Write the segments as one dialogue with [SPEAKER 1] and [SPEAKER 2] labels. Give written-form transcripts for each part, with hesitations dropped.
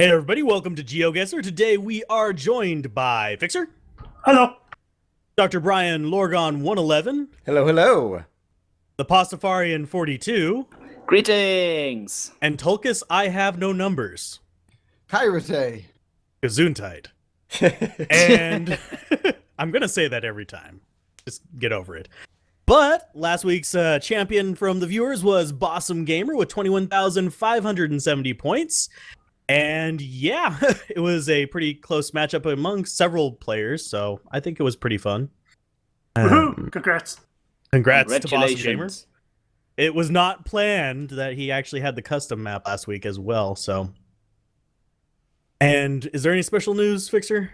[SPEAKER 1] Hey everybody, welcome to GeoGuessr. Today we are joined by Fixer,
[SPEAKER 2] Hello.
[SPEAKER 1] Dr. Brian Lorgon 111,
[SPEAKER 3] Hello, hello.
[SPEAKER 1] the Pastafarian 42,
[SPEAKER 4] Greetings!
[SPEAKER 1] and Tulkus I have no numbers.
[SPEAKER 5] Kairate.
[SPEAKER 1] Gesundheit. And I'm gonna say that every time. Just get over it. But last week's champion from the viewers was Bossum Gamer with 21,570 points. And yeah, it was a pretty close matchup among several players, so I think it was pretty fun.
[SPEAKER 2] Woohoo! Congrats.
[SPEAKER 1] Congrats to Bossum Gamer.
[SPEAKER 4] Congratulations.
[SPEAKER 1] It was not planned that he actually had the custom map last week as well, so. And is there any special news, Fixer?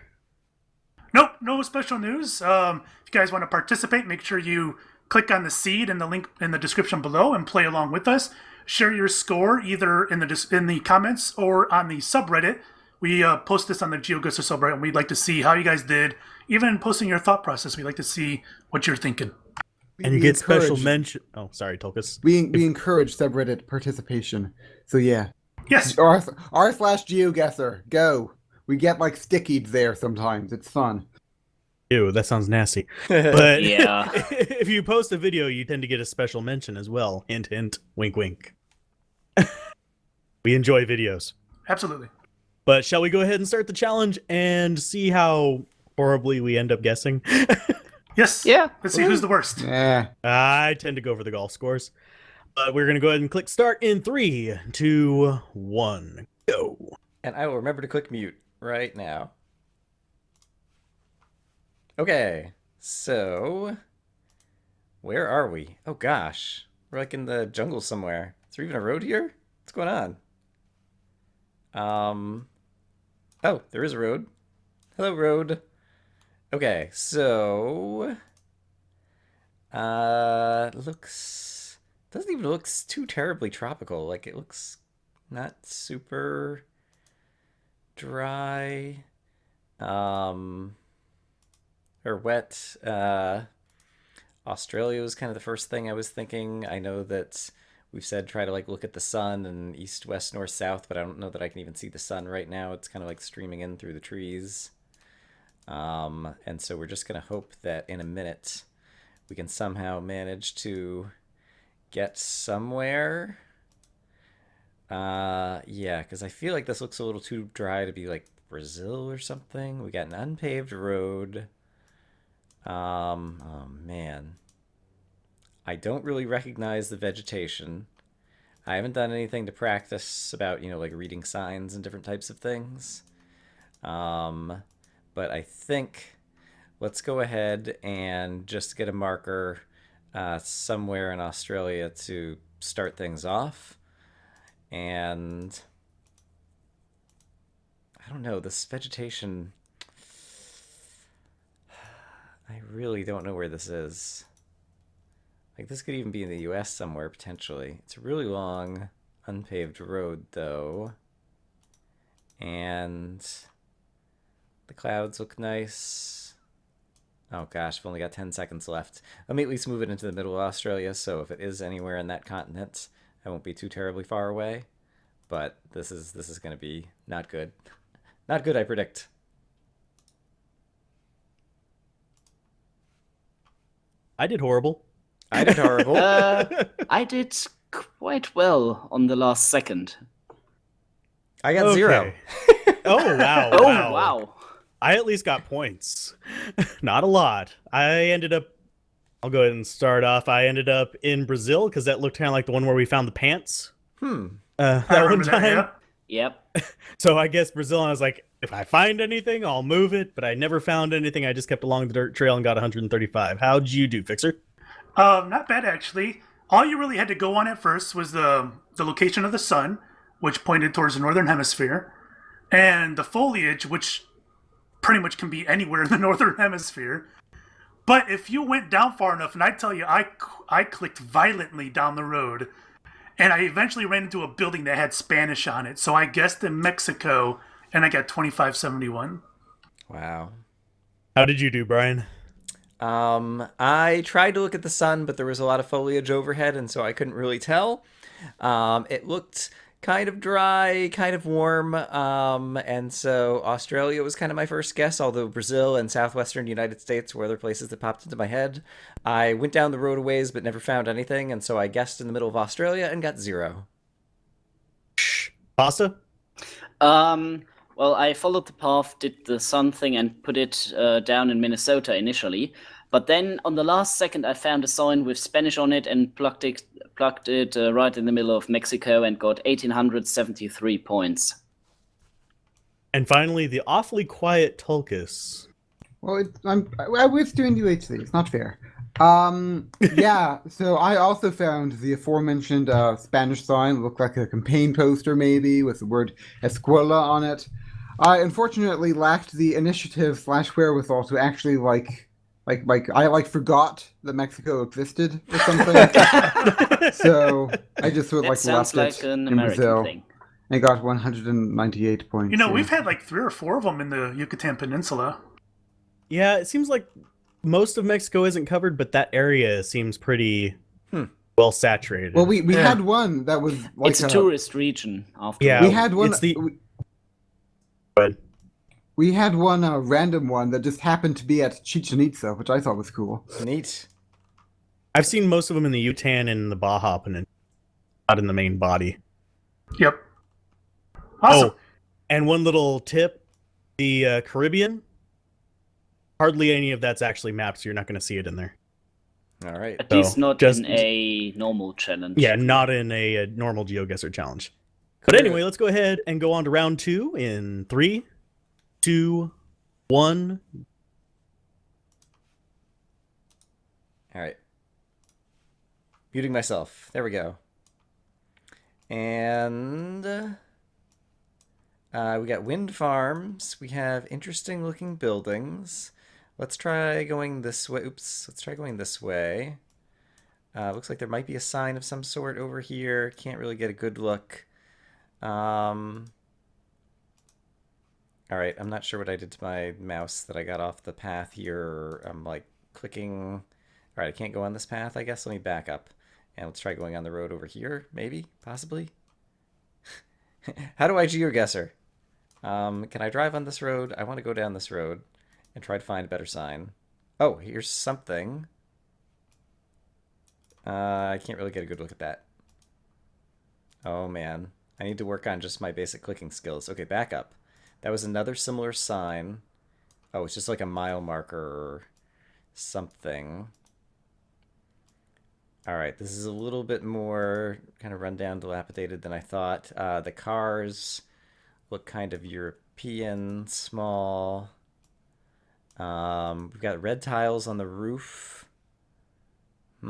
[SPEAKER 2] Nope, no special news. If you guys want to participate, make sure you click on the seed in the link in the description below and play along with us. Share your score either in the comments or on the subreddit. We post this on the GeoGuessr subreddit, and we'd like to see how you guys did. Even in posting your thought process, we'd like to see what you're thinking.
[SPEAKER 1] And you get special mention. Oh, sorry, Tulkus.
[SPEAKER 5] We encourage subreddit participation. So yeah.
[SPEAKER 2] Yes.
[SPEAKER 5] R/GeoGuessr. Go. We get like stickied there sometimes. It's fun.
[SPEAKER 1] Ew, that sounds nasty. But
[SPEAKER 4] Yeah.
[SPEAKER 1] if you post a video, you tend to get a special mention as well. Hint, hint, wink, wink. We enjoy videos.
[SPEAKER 2] Absolutely.
[SPEAKER 1] But shall we go ahead and start the challenge and see how horribly we end up guessing?
[SPEAKER 2] Yes.
[SPEAKER 4] Yeah.
[SPEAKER 2] Let's see who's the worst.
[SPEAKER 5] Yeah.
[SPEAKER 1] I tend to go for the golf scores. But we're going to go ahead and click start in 3, 2, 1, go.
[SPEAKER 3] And I will remember to click mute right now. Okay, so where are we? Oh gosh, we're like in the jungle somewhere. Is there even a road here? What's going on? Oh, there is a road. Hello, road. Okay, so looks doesn't even look too terribly tropical. Like it looks not super dry. Or wet. Australia was kind of the first thing I was thinking. I know that we've said try to like look at the sun and east, west, north, south, but I don't know that I can even see the sun right now. It's kind of like streaming in through the trees. And so we're just going to hope that in a minute we can somehow manage to get somewhere. Yeah, because I feel like this looks a little too dry to be like Brazil or something. We got an unpaved road. Oh man. I don't really recognize the vegetation. I haven't done anything to practice about, like reading signs and different types of things. But I think let's go ahead and just get a marker somewhere in Australia to start things off. And I don't know, this vegetation, I really don't know where this is. Like, this could even be in the US somewhere, potentially. It's a really long, unpaved road, though. And the clouds look nice. Oh gosh, I've only got 10 seconds left. Let me at least move it into the middle of Australia, so if it is anywhere in that continent, I won't be too terribly far away. But this is going to be not good. Not good, I predict.
[SPEAKER 1] I did horrible.
[SPEAKER 3] I did horrible.
[SPEAKER 4] I did quite well on the last second.
[SPEAKER 3] I got 0.
[SPEAKER 1] Oh, wow.
[SPEAKER 4] Oh,
[SPEAKER 1] wow.
[SPEAKER 4] wow.
[SPEAKER 1] I at least got points. Not a lot. I'll go ahead and start off. I ended up in Brazil because that looked kind of like the one where we found the pants.
[SPEAKER 2] I
[SPEAKER 1] That one
[SPEAKER 2] remember
[SPEAKER 1] time.
[SPEAKER 2] that,
[SPEAKER 4] Yep.
[SPEAKER 1] So I guess Brazil, and I was like, if I find anything, I'll move it. But I never found anything. I just kept along the dirt trail and got 135. How'd you do, Fixer?
[SPEAKER 2] Not bad, actually. All you really had to go on at first was the location of the sun, which pointed towards the northern hemisphere, and the foliage, which pretty much can be anywhere in the northern hemisphere. But if you went down far enough, and I tell you, I clicked violently down the road, and I eventually ran into a building that had Spanish on it. So I guessed in Mexico, and I got 2571.
[SPEAKER 3] Wow.
[SPEAKER 1] How did you do, Brian?
[SPEAKER 3] I tried to look at the sun, but there was a lot of foliage overhead, and so I couldn't really tell. It looked kind of dry, kind of warm. And so Australia was kind of my first guess, although Brazil and southwestern United States were other places that popped into my head. I went down the road a ways but never found anything, and so I guessed in the middle of Australia and got 0.
[SPEAKER 1] Pasta?
[SPEAKER 4] Well, I followed the path, did the sun thing, and put it down in Minnesota initially. But then on the last second, I found a sign with Spanish on it and plugged it right in the middle of Mexico and got 1,873 points.
[SPEAKER 1] And finally, the awfully quiet Tulkus.
[SPEAKER 5] Well, I was doing UHC. It's not fair. Yeah. So I also found the aforementioned Spanish sign. It looked like a campaign poster, maybe, with the word Escuela on it. I unfortunately lacked the initiative / wherewithal to actually I forgot that Mexico existed or something. So I just sort of
[SPEAKER 4] That sounds
[SPEAKER 5] left
[SPEAKER 4] like
[SPEAKER 5] it
[SPEAKER 4] an
[SPEAKER 5] in
[SPEAKER 4] American
[SPEAKER 5] Brazil
[SPEAKER 4] thing.
[SPEAKER 5] and got 198 points.
[SPEAKER 2] You know,
[SPEAKER 5] yeah.
[SPEAKER 2] we've had like 3 or 4 of them in the Yucatan Peninsula.
[SPEAKER 1] Yeah, it seems like most of Mexico isn't covered, but that area seems pretty well saturated.
[SPEAKER 5] Well, we had one that was like
[SPEAKER 4] It's a tourist region, after
[SPEAKER 1] Yeah,
[SPEAKER 4] all.
[SPEAKER 5] we had one.
[SPEAKER 1] it's the-
[SPEAKER 5] We had one random one that just happened to be at Chichen Itza, which I thought was cool.
[SPEAKER 3] Neat.
[SPEAKER 1] I've seen most of them in the Yutan and the Baja Peninsula, not in the main body.
[SPEAKER 2] Yep. Awesome.
[SPEAKER 1] Oh, and one little tip: the Caribbean. Hardly any of that's actually mapped, so you're not going to see it in there.
[SPEAKER 3] All right.
[SPEAKER 4] At least
[SPEAKER 1] So,
[SPEAKER 4] not
[SPEAKER 1] just-
[SPEAKER 4] in a normal challenge.
[SPEAKER 1] Yeah, not in a normal GeoGuessr challenge. But anyway, let's go ahead and go on to round 2 in 3, 2, 1.
[SPEAKER 3] All right. Muting myself. There we go. And we got wind farms. We have interesting looking buildings. Let's try going this way. Oops. Let's try going this way. Looks like there might be a sign of some sort over here. Can't really get a good look. All right. I'm not sure what I did to my mouse that I got off the path here. I'm like clicking. All right. I can't go on this path, I guess. Let me back up. And let's try going on the road over here. Maybe. Possibly. How do I GeoGuessr? Can I drive on this road? I want to go down this road and try to find a better sign. Oh, here's something. I can't really get a good look at that. Oh, man. I need to work on just my basic clicking skills. Okay, back up. That was another similar sign. Oh, it's just like a mile marker or something. All right, this is a little bit more kind of rundown, dilapidated than I thought. The cars look kind of European, small. We've got red tiles on the roof. I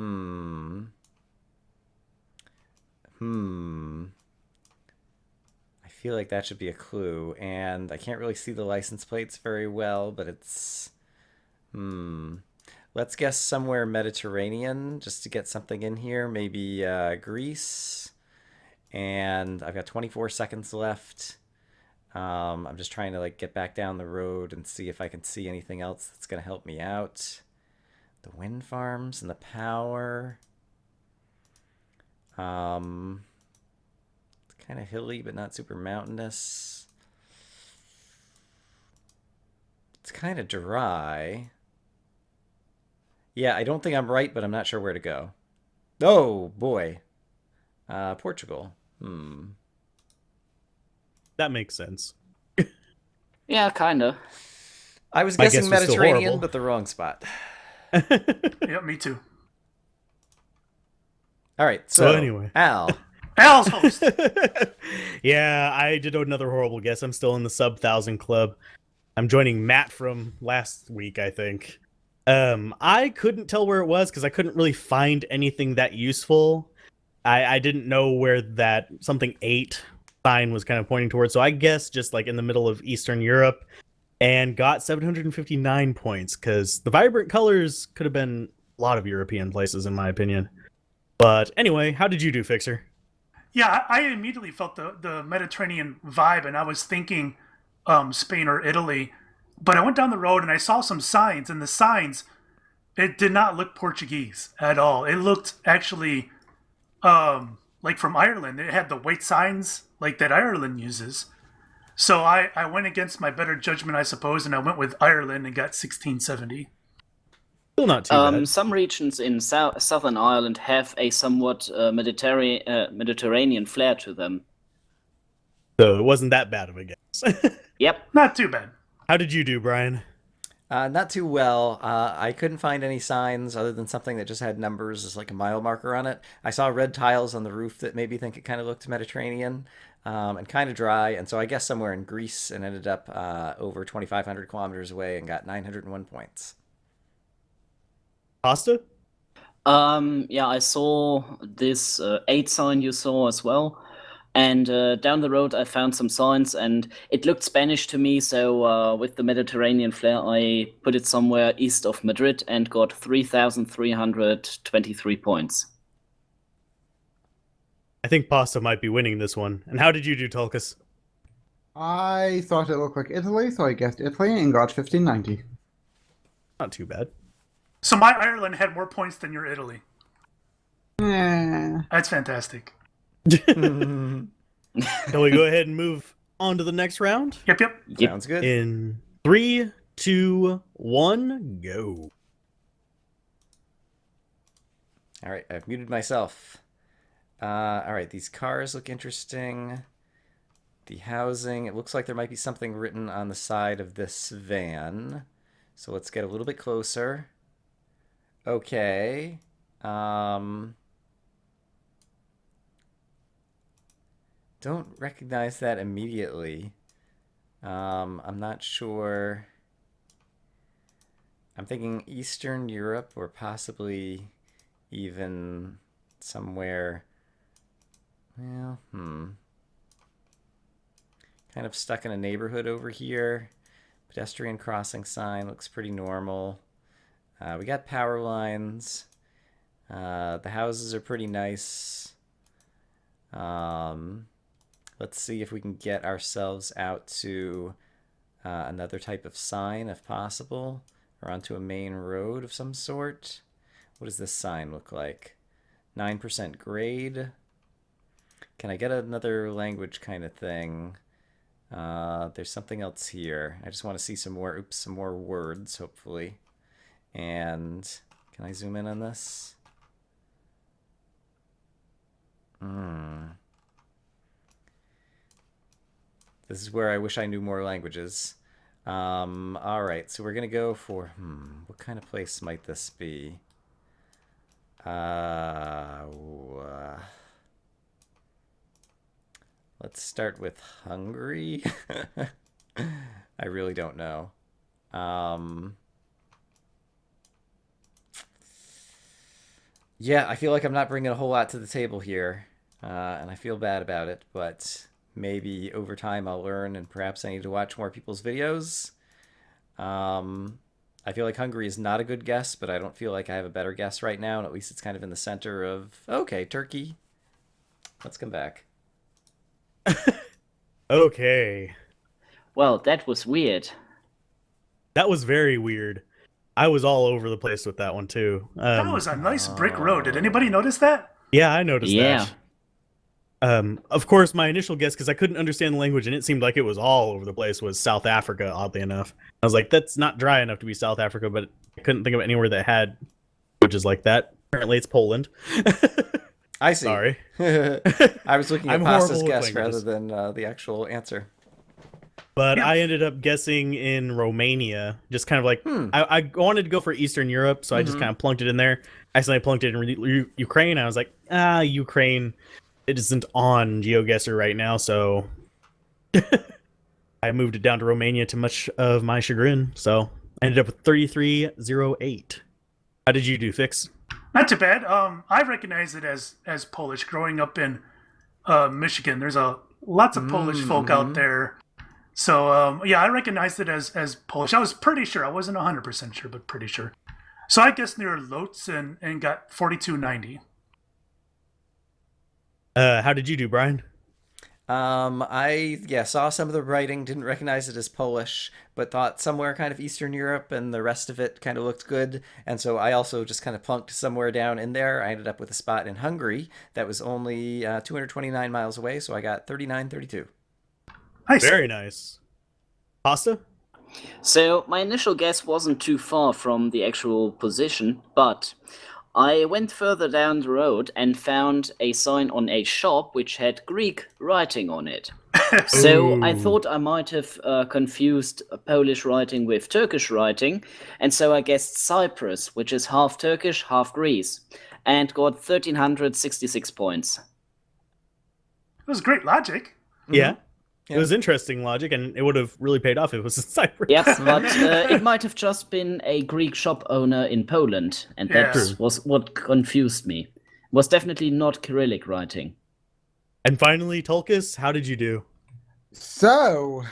[SPEAKER 3] feel like that should be a clue, and I can't really see the license plates very well, but it's... Let's guess somewhere Mediterranean, just to get something in here. Maybe Greece. And I've got 24 seconds left. I'm just trying to like get back down the road and see if I can see anything else that's going to help me out. The wind farms and the power. It's kind of hilly, but not super mountainous. It's kind of dry. Yeah, I don't think I'm right, but I'm not sure where to go. Oh, boy. Portugal.
[SPEAKER 1] That makes sense.
[SPEAKER 4] Yeah, kinda.
[SPEAKER 3] I was
[SPEAKER 1] My
[SPEAKER 3] guessing
[SPEAKER 1] guess was still
[SPEAKER 3] Mediterranean,
[SPEAKER 1] horrible.
[SPEAKER 3] but the wrong spot.
[SPEAKER 2] Yep, me too.
[SPEAKER 3] All right,
[SPEAKER 1] So
[SPEAKER 3] so
[SPEAKER 1] anyway.
[SPEAKER 3] Al.
[SPEAKER 2] Al's host.
[SPEAKER 1] Yeah, I did another horrible guess. I'm still in the sub 1,000 club. I'm joining Matt from last week, I think. I couldn't tell where it was because I couldn't really find anything that useful. I didn't know where that something 8 sign was kind of pointing towards. So I guessed just like in the middle of Eastern Europe and got 759 points because the vibrant colors could have been a lot of European places in my opinion. But anyway, how did you do, Fixer?
[SPEAKER 2] Yeah, I immediately felt the Mediterranean vibe, and I was thinking Spain or Italy. But I went down the road and I saw some signs, and the signs, it did not look Portuguese at all. It looked actually like like from Ireland, it had the white signs like that Ireland uses. So I went against my better judgment, I suppose, and I went with Ireland and got 1670.
[SPEAKER 1] Still not too bad.
[SPEAKER 4] Some regions in southern Ireland have a somewhat Mediterranean flair to them.
[SPEAKER 1] So it wasn't that bad of a guess.
[SPEAKER 4] Yep.
[SPEAKER 2] Not too bad.
[SPEAKER 1] How did you do, Brian?
[SPEAKER 3] Not too well. I couldn't find any signs other than something that just had numbers as like a mile marker on it. I saw red tiles on the roof that made me think it kind of looked Mediterranean and kind of dry. And so I guess somewhere in Greece and ended up over 2,500 kilometers away and got 901 points.
[SPEAKER 1] Pasta?
[SPEAKER 4] Yeah, I saw this 8 sign you saw as well. And down the road, I found some signs, and it looked Spanish to me. So with the Mediterranean flair, I put it somewhere east of Madrid and got 3,323 points.
[SPEAKER 1] I think Pasta might be winning this one. And how did you do, Tulkas?
[SPEAKER 5] I thought it looked like Italy, so I guessed Italy and got 1590.
[SPEAKER 1] Not too bad.
[SPEAKER 2] So my Ireland had more points than your Italy.
[SPEAKER 5] Yeah.
[SPEAKER 2] That's fantastic.
[SPEAKER 1] Shall we go ahead and move on to the next round?
[SPEAKER 2] Yep.
[SPEAKER 4] Yep.
[SPEAKER 3] Sounds good.
[SPEAKER 1] In 3, 2, 1, go.
[SPEAKER 3] All right, I've muted myself. All right, these cars look interesting. The housing, it looks like there might be something written on the side of this van. So let's get a little bit closer. Okay. Don't recognize that immediately. I'm not sure. I'm thinking Eastern Europe or possibly even somewhere. Well, kind of stuck in a neighborhood over here. Pedestrian crossing sign looks pretty normal. We got power lines. The houses are pretty nice. Let's see if we can get ourselves out to another type of sign if possible, or onto a main road of some sort. What does this sign look like? 9% grade. Can I get another language kind of thing? There's something else here. I just want to see some more words, hopefully. And can I zoom in on this? This is where I wish I knew more languages. All right, so we're gonna go for what kind of place might this be? Let's start with Hungary. I really don't know. Yeah, I feel like I'm not bringing a whole lot to the table here, and I feel bad about it, but maybe over time I'll learn, and perhaps I need to watch more people's videos. I feel like Hungary is not a good guess, but I don't feel like I have a better guess right now, and at least it's kind of in the center of, okay, Turkey. Let's come back.
[SPEAKER 1] Okay.
[SPEAKER 4] Well, that was weird.
[SPEAKER 1] That was very weird. I was all over the place with that one too.
[SPEAKER 2] That was a nice brick road. Did anybody notice that?
[SPEAKER 1] Yeah, I noticed
[SPEAKER 4] Yeah.
[SPEAKER 1] that. Of course, my initial guess, because I couldn't understand the language and it seemed like it was all over the place, was South Africa, oddly enough. I was like, that's not dry enough to be South Africa, but I couldn't think of anywhere that had languages like that. Apparently it's Poland.
[SPEAKER 3] I see.
[SPEAKER 1] Sorry.
[SPEAKER 3] I was looking at
[SPEAKER 1] I'm
[SPEAKER 3] Pasta's
[SPEAKER 1] horrible with
[SPEAKER 3] guess rather
[SPEAKER 1] languages.
[SPEAKER 3] than the actual answer.
[SPEAKER 1] But
[SPEAKER 2] Yeah.
[SPEAKER 1] I ended up guessing in Romania, just kind of like, I wanted to go for Eastern Europe, so I just kind of plunked it in there. I accidentally plunked it in Ukraine. I was like, Ukraine, it isn't on GeoGuessr right now, so I moved it down to Romania to much of my chagrin. So I ended up with 3308. How did you do, Fix?
[SPEAKER 2] Not too bad. I recognize it as Polish. Growing up in Michigan, there's lots of Polish folk out there. So yeah, I recognized it as Polish. I was pretty sure. I wasn't 100% sure, but pretty sure. So I guessed near Lotz and got 4290.
[SPEAKER 1] How did you do, Brian?
[SPEAKER 3] I saw some of the writing, didn't recognize it as Polish, but thought somewhere kind of Eastern Europe, and the rest of it kind of looked good. And so I also just kind of plunked somewhere down in there. I ended up with a spot in Hungary that was only 229 miles away, so I got 39.32.
[SPEAKER 2] Nice.
[SPEAKER 1] Very nice. Pasta?
[SPEAKER 4] So my initial guess wasn't too far from the actual position, but I went further down the road and found a sign on a shop which had Greek writing on it. So I
[SPEAKER 1] Ooh.
[SPEAKER 4] thought I might have confused Polish writing with Turkish writing, and so I guessed Cyprus, which is half Turkish, half Greece, and got 1,366 points.
[SPEAKER 2] It was great logic.
[SPEAKER 1] Yeah.
[SPEAKER 3] Yeah.
[SPEAKER 1] It was interesting logic, and it would have really paid off if it was in Cyprus.
[SPEAKER 4] Yep, but it might have just been a Greek shop owner in Poland, and that
[SPEAKER 2] Yeah.
[SPEAKER 4] was what confused me. It was definitely not Cyrillic writing.
[SPEAKER 1] And finally, Tulkas, how did you do?
[SPEAKER 5] So,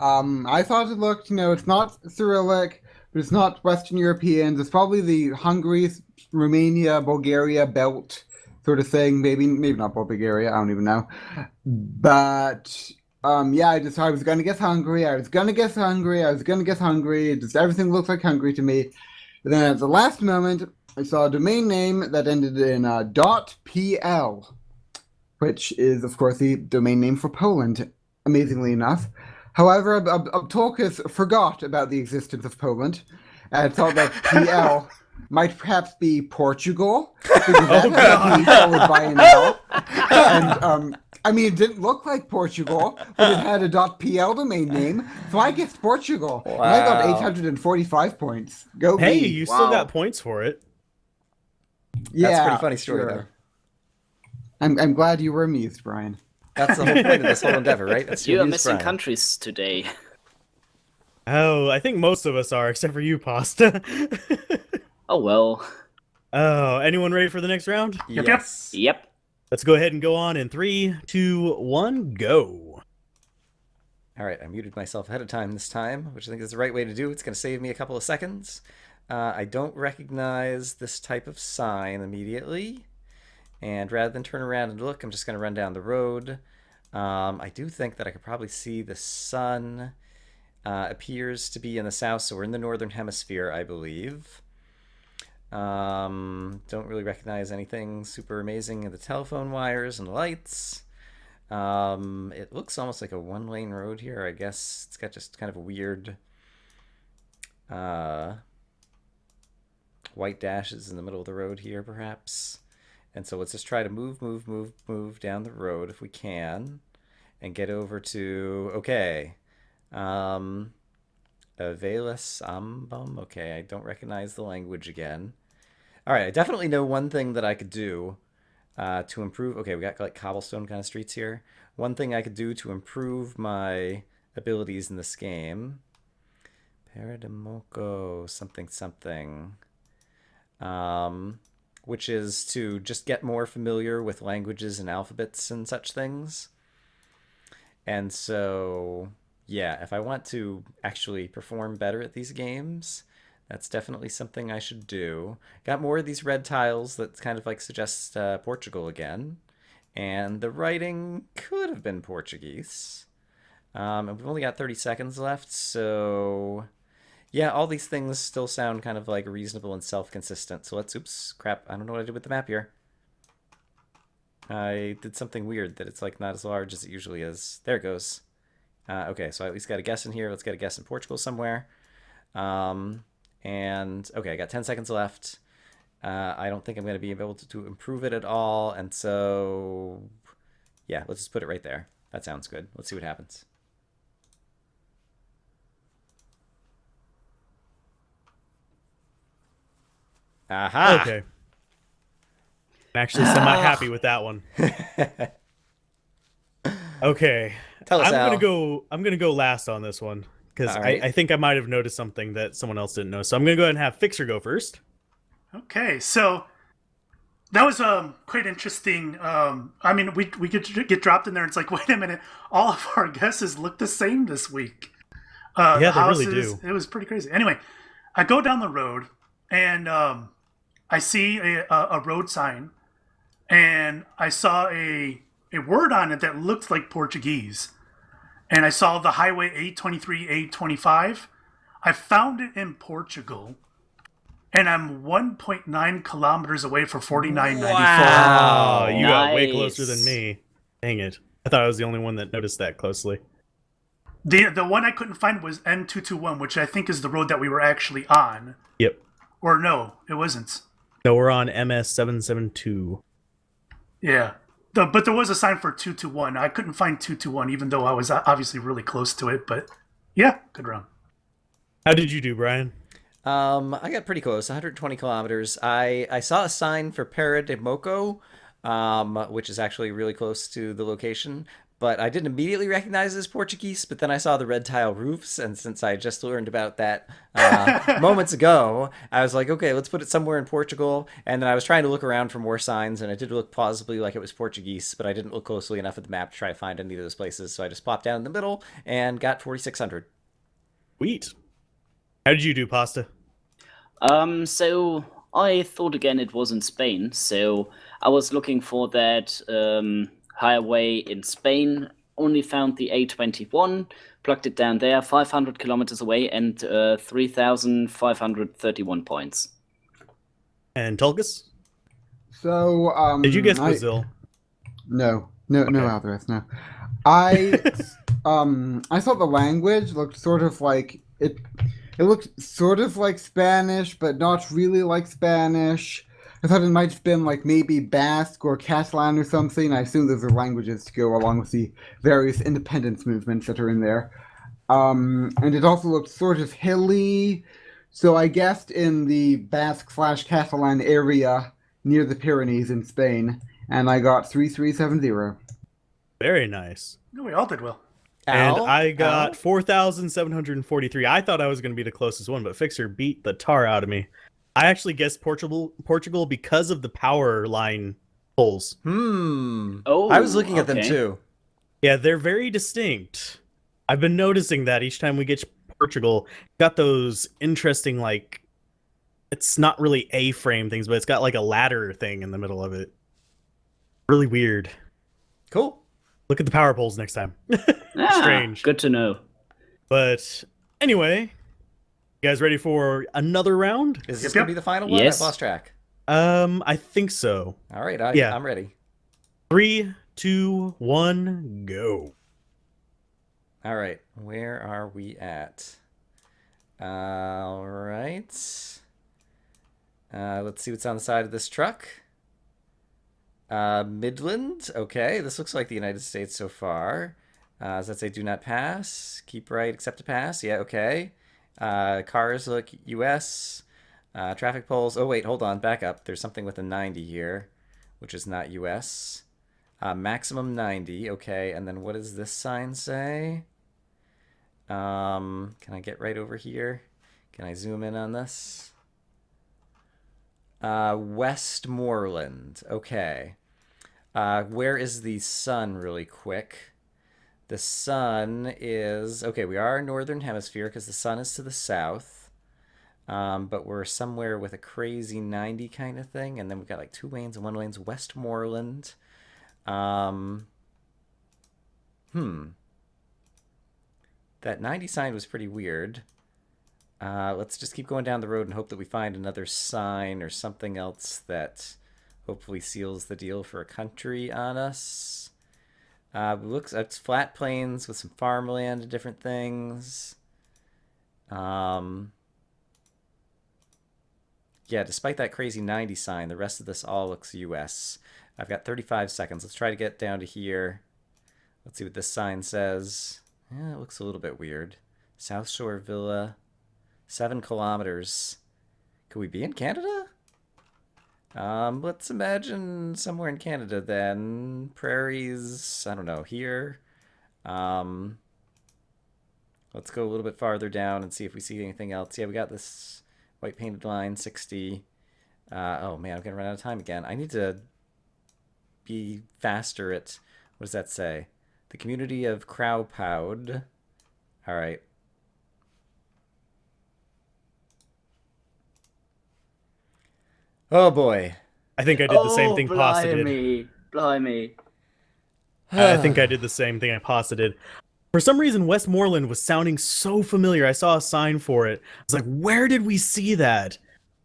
[SPEAKER 5] I thought it looked, it's not Cyrillic, but it's not Western Europeans. It's probably the Hungary, Romania, Bulgaria belt sort of thing. Maybe not Bulgaria. I don't even know. But I was gonna guess Hungary. Just everything looks like Hungary to me. But then at the last moment, I saw a domain name that ended in .pl, which is of course the domain name for Poland. Amazingly enough, however, Abtolkas forgot about the existence of Poland and thought that PL might perhaps be Portugal, because that had P followed by an L. And it didn't look like Portugal, but it had a .pl domain name, so I guessed Portugal. And I got
[SPEAKER 3] Wow.
[SPEAKER 5] 845 points. Go
[SPEAKER 1] Hey,
[SPEAKER 5] me.
[SPEAKER 1] you still
[SPEAKER 4] Wow.
[SPEAKER 1] got points for it.
[SPEAKER 5] Yeah,
[SPEAKER 3] That's a pretty funny story,
[SPEAKER 5] sure.
[SPEAKER 3] though.
[SPEAKER 5] I'm glad you were amused, Brian.
[SPEAKER 3] That's the whole point of this whole endeavor, right? That's
[SPEAKER 4] You are
[SPEAKER 3] use
[SPEAKER 4] missing
[SPEAKER 3] Brian.
[SPEAKER 4] countries today.
[SPEAKER 1] Oh, I think most of us are, except for you, Pasta.
[SPEAKER 4] Oh well.
[SPEAKER 1] Oh, anyone ready for the next round?
[SPEAKER 2] Yep.
[SPEAKER 3] Yes.
[SPEAKER 4] Yep.
[SPEAKER 1] Let's go ahead and go on in 3, 2, 1, go.
[SPEAKER 3] All right, I muted myself ahead of time this time, which I think is the right way to do. It's going to save me a couple of seconds. I don't recognize this type of sign immediately. And rather than turn around and look, I'm just going to run down the road. I do think that I could probably see the sun appears to be in the south, so we're in the northern hemisphere, I believe. Don't really recognize anything super amazing in the telephone wires and lights. It looks almost like a one-lane road here. I guess it's got just kind of a weird white dashes in the middle of the road here, perhaps. And so let's just try to move down the road if we can, and get over to Avelis Ambum. Okay, I don't recognize the language again. All right, I definitely know one thing that I could do to improve. Okay, we got like cobblestone kind of streets here. One thing I could do to improve my abilities in this game. Parademoko something. Which is to just get more familiar with languages and alphabets and such things. And so, yeah, if I want to actually perform better at these games, that's definitely something I should do. Got more of these red tiles that kind of like suggest Portugal again. And the writing could have been Portuguese. And we've only got 30 seconds left, so... yeah, all these things still sound kind of like reasonable and self-consistent. So oops, crap, I don't know what I did with the map here. I did something weird that it's like not as large as it usually is. There it goes. Okay, so I at least got a guess in here. Let's get a guess in Portugal somewhere. And okay, I got 10 seconds left. I don't think I'm going to be able to improve it at all. And so, yeah, let's just put it right there. That sounds good. Let's see what happens. Aha!
[SPEAKER 1] Okay. I'm actually semi-happy with that one. Okay.
[SPEAKER 3] Tell us,
[SPEAKER 1] I'm
[SPEAKER 3] Al.
[SPEAKER 1] gonna go last on this one, because
[SPEAKER 3] All right.
[SPEAKER 1] I think I might have noticed something that someone else didn't know. So I'm gonna go ahead and have Fixer go first.
[SPEAKER 2] Okay, so that was quite interesting. We could get dropped in there. It's like, wait a minute, all of our guesses look the same this week.
[SPEAKER 1] Yeah,
[SPEAKER 2] The
[SPEAKER 1] they really do.
[SPEAKER 2] It was pretty crazy. Anyway, I go down the road and I see a road sign, and I saw a a word on it that looked like Portuguese. And I saw the highway 823, 825. I found it in Portugal. And I'm 1.9 kilometers away for 49.94.
[SPEAKER 1] Wow, you got way
[SPEAKER 4] Nice.
[SPEAKER 1] closer than me. Dang it. I thought I was the only one that noticed that closely.
[SPEAKER 2] The one I couldn't find was N221, which I think is the road that we were actually on.
[SPEAKER 1] Yep.
[SPEAKER 2] Or no, it wasn't.
[SPEAKER 1] No, we're on MS 772.
[SPEAKER 2] Yeah. But there was a sign for 221. I couldn't find 221, even though I was obviously really close to it. But yeah, good run.
[SPEAKER 1] How did you do, Brian?
[SPEAKER 3] I got pretty close, 120 kilometers. I saw a sign for Pera de Moco, which is actually really close to the location, but I didn't immediately recognize it as Portuguese, but then I saw the red tile roofs, and since I just learned about that moments ago, I was like, okay, let's put it somewhere in Portugal, and then I was trying to look around for more signs, and it did look plausibly like it was Portuguese, but I didn't look closely enough at the map to try to find any of those places, so I just popped down in the middle and got 4,600.
[SPEAKER 1] Sweet. How did you do, Pasta?
[SPEAKER 4] So I thought again it was in Spain. So I was looking for that highway in Spain. Only found the A21, plugged it down there, 500 kilometers away, and 3,531 points.
[SPEAKER 1] And Tulkas?
[SPEAKER 5] So,
[SPEAKER 1] Did you guess Brazil?
[SPEAKER 5] No, Alvarez, no. I thought the language looked sort of like it. It looked sort of like Spanish, but not really like Spanish. I thought it might have been like maybe Basque or Catalan or something. I assume those are languages to go along with the various independence movements that are in there. And it also looked sort of hilly. So I guessed in the Basque/Catalan area near the Pyrenees in Spain, and I got 3370.
[SPEAKER 1] Very nice.
[SPEAKER 2] No, we all did well.
[SPEAKER 1] And
[SPEAKER 3] Al?
[SPEAKER 1] I got
[SPEAKER 3] Al?
[SPEAKER 1] 4,743. I thought I was going to be the closest one, but Fixer beat the tar out of me. I actually guessed Portugal because of the power line poles.
[SPEAKER 4] Oh,
[SPEAKER 3] I was looking at them
[SPEAKER 4] okay.
[SPEAKER 3] too.
[SPEAKER 1] Yeah, they're very distinct. I've been noticing that each time we get to Portugal, got those interesting, like, it's not really A-frame things, but it's got like a ladder thing in the middle of it. Really weird.
[SPEAKER 3] Cool.
[SPEAKER 1] Look at the power poles next time. Strange.
[SPEAKER 4] Good to know.
[SPEAKER 1] But anyway, you guys ready for another round?
[SPEAKER 3] Is this
[SPEAKER 2] Yep,
[SPEAKER 3] going
[SPEAKER 2] yep.
[SPEAKER 3] to be the final one?
[SPEAKER 4] Yes.
[SPEAKER 3] I lost track.
[SPEAKER 1] I think so.
[SPEAKER 3] All right,
[SPEAKER 1] Yeah.
[SPEAKER 3] I'm ready.
[SPEAKER 1] 3, 2, 1, go.
[SPEAKER 3] All right, where are we at? All right. Let's see what's on the side of this truck. Midland. Okay, this looks like the United States so far. Does that say do not pass? Keep right, accept to pass. Yeah, okay. Cars look US. Traffic poles. Oh, wait, hold on. Back up. There's something with a 90 here, which is not US. Maximum 90. Okay, and then what does this sign say? Can I get right over here? Can I zoom in on this? Westmoreland. Okay. Where is the sun really quick? The sun is... Okay, we are northern hemisphere because the sun is to the south. But we're somewhere with a crazy 90 kind of thing. And then we've got like 2 lanes and 1 lane's Westmoreland. That 90 sign was pretty weird. Let's just keep going down the road and hope that we find another sign or something else that hopefully seals the deal for a country on us. Looks it's flat plains with some farmland and different things. Yeah, despite that crazy 90 sign, the rest of this all looks US. I've got 35 seconds. Let's try to get down to here. Let's see what this sign says. Yeah, it looks a little bit weird. South Shore Villa. 7 kilometers. Could we be in Canada? Let's imagine somewhere in Canada then. Prairies, I don't know, here. Let's go a little bit farther down and see if we see anything else. Yeah, we got this white painted line, 60. Oh man, I'm gonna run out of time again. I need to be faster at, what does that say? The community of Crowpoud. All right. Oh boy.
[SPEAKER 1] I think I did the same thing Pasta did.
[SPEAKER 4] Blimey.
[SPEAKER 1] I think I did the same thing I did. For some reason, Westmoreland was sounding so familiar. I saw a sign for it. I was like, where did we see that?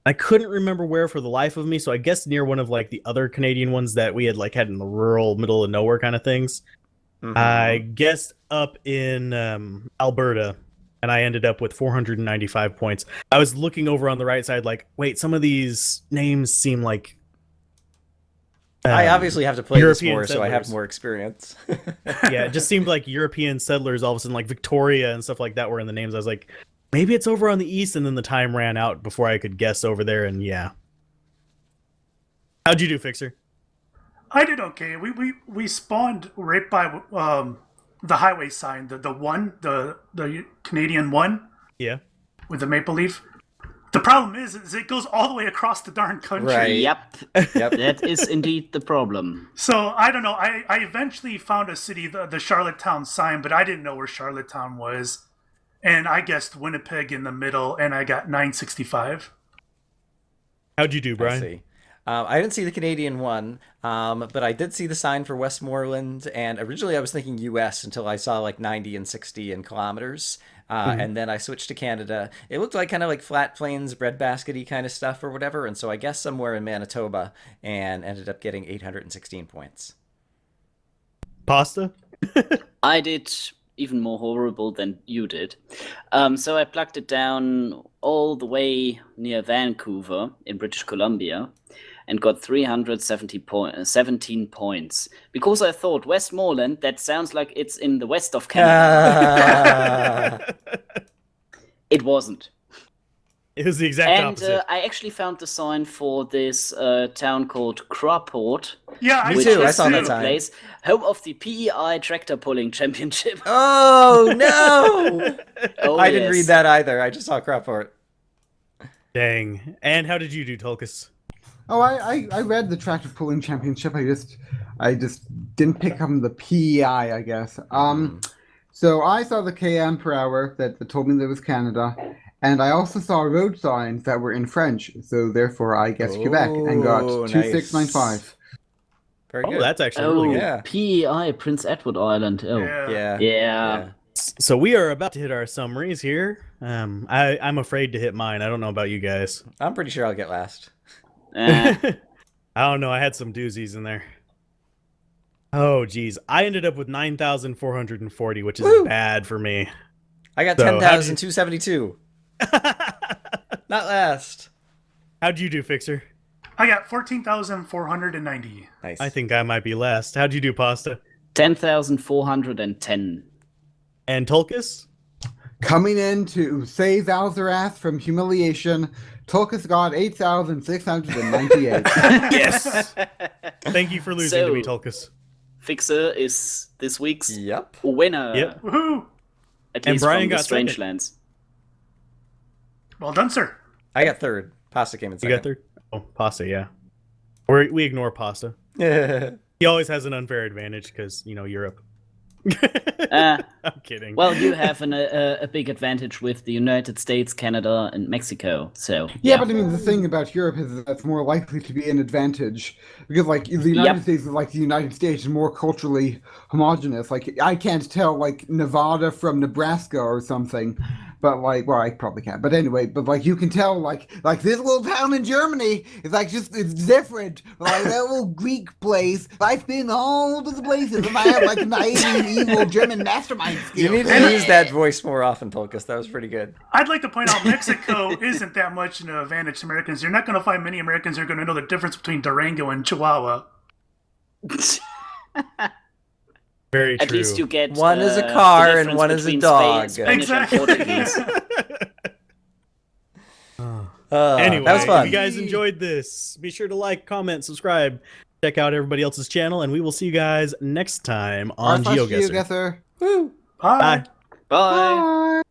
[SPEAKER 1] I couldn't remember where for the life of me, so I guess near one of like the other Canadian ones that we had had in the rural middle of nowhere kind of things. I guessed up in Alberta, and I ended up with 495 points. I was looking over on the right side like, wait, some of these names seem like...
[SPEAKER 3] I obviously have to play
[SPEAKER 1] European
[SPEAKER 3] this more, so I have
[SPEAKER 1] settlers.
[SPEAKER 3] more experience.
[SPEAKER 1] Yeah, it just seemed like European settlers all of a sudden, like Victoria and stuff like that were in the names. I was like, maybe it's over on the east, and then the time ran out before I could guess over there, and yeah. How'd you do, Fixer?
[SPEAKER 2] I did okay. We spawned right by the highway sign, the Canadian one
[SPEAKER 1] Yeah.
[SPEAKER 2] with the maple leaf. The problem is it goes all the way across the darn country.
[SPEAKER 3] Right.
[SPEAKER 4] Yep.
[SPEAKER 3] Yep.
[SPEAKER 4] That is indeed the problem.
[SPEAKER 2] So I don't know. I eventually found a city, the Charlottetown sign, but I didn't know where Charlottetown was, and I guessed Winnipeg in the middle, and I got 965.
[SPEAKER 1] How'd you do,
[SPEAKER 3] I
[SPEAKER 1] Brian?
[SPEAKER 3] see. I didn't see the Canadian one, but I did see the sign for Westmoreland, and originally I was thinking U.S. until I saw like 90 and 60 in kilometers, and then I switched to Canada. It looked like kind of like flat plains, breadbasket-y kind of stuff or whatever, and so I guessed somewhere in Manitoba, and ended up getting 816 points.
[SPEAKER 1] Pasta?
[SPEAKER 4] I did even more horrible than you did. So I plugged it down all the way near Vancouver in British Columbia and got 17 points. Because I thought, Westmoreland, that sounds like it's in the west of Canada. It wasn't.
[SPEAKER 1] It was the exact
[SPEAKER 4] And
[SPEAKER 1] opposite.
[SPEAKER 4] I actually found the sign for this town called Crawport,
[SPEAKER 2] Yeah,
[SPEAKER 3] Me
[SPEAKER 4] which
[SPEAKER 3] too, I
[SPEAKER 4] is
[SPEAKER 3] saw that
[SPEAKER 4] the
[SPEAKER 3] sign.
[SPEAKER 4] place, home of the PEI Tractor Pulling Championship.
[SPEAKER 3] Oh, no!
[SPEAKER 4] Oh,
[SPEAKER 3] I didn't
[SPEAKER 4] yes.
[SPEAKER 3] read that either. I just saw Crawford.
[SPEAKER 1] Dang. And how did you do, Tulkas?
[SPEAKER 5] Oh, I read the tractor pulling championship. I just didn't pick up on the PEI, I guess. So I saw the km per hour that told me there was Canada, and I also saw road signs that were in French. So therefore, I guessed Quebec and got
[SPEAKER 3] Oh,
[SPEAKER 5] 2695.
[SPEAKER 3] Very
[SPEAKER 1] Oh,
[SPEAKER 3] good.
[SPEAKER 1] that's actually
[SPEAKER 4] Oh,
[SPEAKER 1] really good.
[SPEAKER 3] Yeah.
[SPEAKER 4] PEI, Prince Edward Island. Oh,
[SPEAKER 2] Yeah.
[SPEAKER 3] Yeah.
[SPEAKER 1] So we are about to hit our summaries here. I'm afraid to hit mine. I don't know about you guys.
[SPEAKER 3] I'm pretty sure I'll get last.
[SPEAKER 1] I don't know. I had some doozies in there. Oh, geez. I ended up with 9,440, which is
[SPEAKER 3] Woo!
[SPEAKER 1] bad for me.
[SPEAKER 3] I got
[SPEAKER 1] So, how'd you-
[SPEAKER 3] 10,272. Not last.
[SPEAKER 1] How'd you do, Fixer?
[SPEAKER 2] I got 14,490.
[SPEAKER 3] Nice.
[SPEAKER 1] I think I might be last. How'd you do, Pasta?
[SPEAKER 4] 10,410.
[SPEAKER 1] And Tulkas?
[SPEAKER 5] Coming in to save Alzarath from humiliation, Tulkas got 8,698.
[SPEAKER 1] Yes! Thank you for losing to me,
[SPEAKER 4] So-
[SPEAKER 1] Tulkas.
[SPEAKER 4] Fixer is this week's
[SPEAKER 3] Yep.
[SPEAKER 4] winner.
[SPEAKER 1] Yep.
[SPEAKER 2] Woohoo!
[SPEAKER 4] At
[SPEAKER 1] And
[SPEAKER 4] least
[SPEAKER 1] Brian
[SPEAKER 4] from the
[SPEAKER 1] got second.
[SPEAKER 4] Strangelands.
[SPEAKER 2] Well done, sir.
[SPEAKER 3] I got third. Pasta came in
[SPEAKER 1] You
[SPEAKER 3] second.
[SPEAKER 1] got third? Oh, Pasta, yeah. We ignore Pasta.
[SPEAKER 3] third.
[SPEAKER 1] He always has an unfair advantage because, Europe.
[SPEAKER 4] Uh,
[SPEAKER 1] I'm kidding.
[SPEAKER 4] well, you have a big advantage with the United States, Canada, and Mexico. So
[SPEAKER 5] Yeah, but I mean, the thing about Europe is that's more likely to be an advantage because, like, the United States is like the United States is more culturally homogenous. Like, I can't tell like Nevada from Nebraska or something, but like, well, I probably can't. But anyway, but like, you can tell like this little town in Germany is like it's different. Like that little Greek place. I've been all over the places, and I have like naive, evil German mastermind skills.
[SPEAKER 3] You need to use that voice more often, Tulkas. That was pretty good.
[SPEAKER 2] I'd like to point out Mexico isn't that much an advantage to Americans. You're not going to find many Americans who are going to know the difference between Durango and Chihuahua.
[SPEAKER 1] Very true.
[SPEAKER 4] at least you get
[SPEAKER 3] One is a
[SPEAKER 4] the
[SPEAKER 3] car and
[SPEAKER 4] difference
[SPEAKER 3] one is a
[SPEAKER 4] between
[SPEAKER 3] dog.
[SPEAKER 4] Spanish and
[SPEAKER 2] Exactly.
[SPEAKER 4] Portuguese.
[SPEAKER 1] Anyway,
[SPEAKER 3] that was fun.
[SPEAKER 1] if you guys enjoyed this, be sure to like, comment, subscribe, check out everybody else's channel, and we will see you guys next time on GeoGuessr.
[SPEAKER 5] GeoGuessr.
[SPEAKER 3] Woo!
[SPEAKER 2] Bye.
[SPEAKER 1] Bye.
[SPEAKER 4] Bye.
[SPEAKER 5] Bye.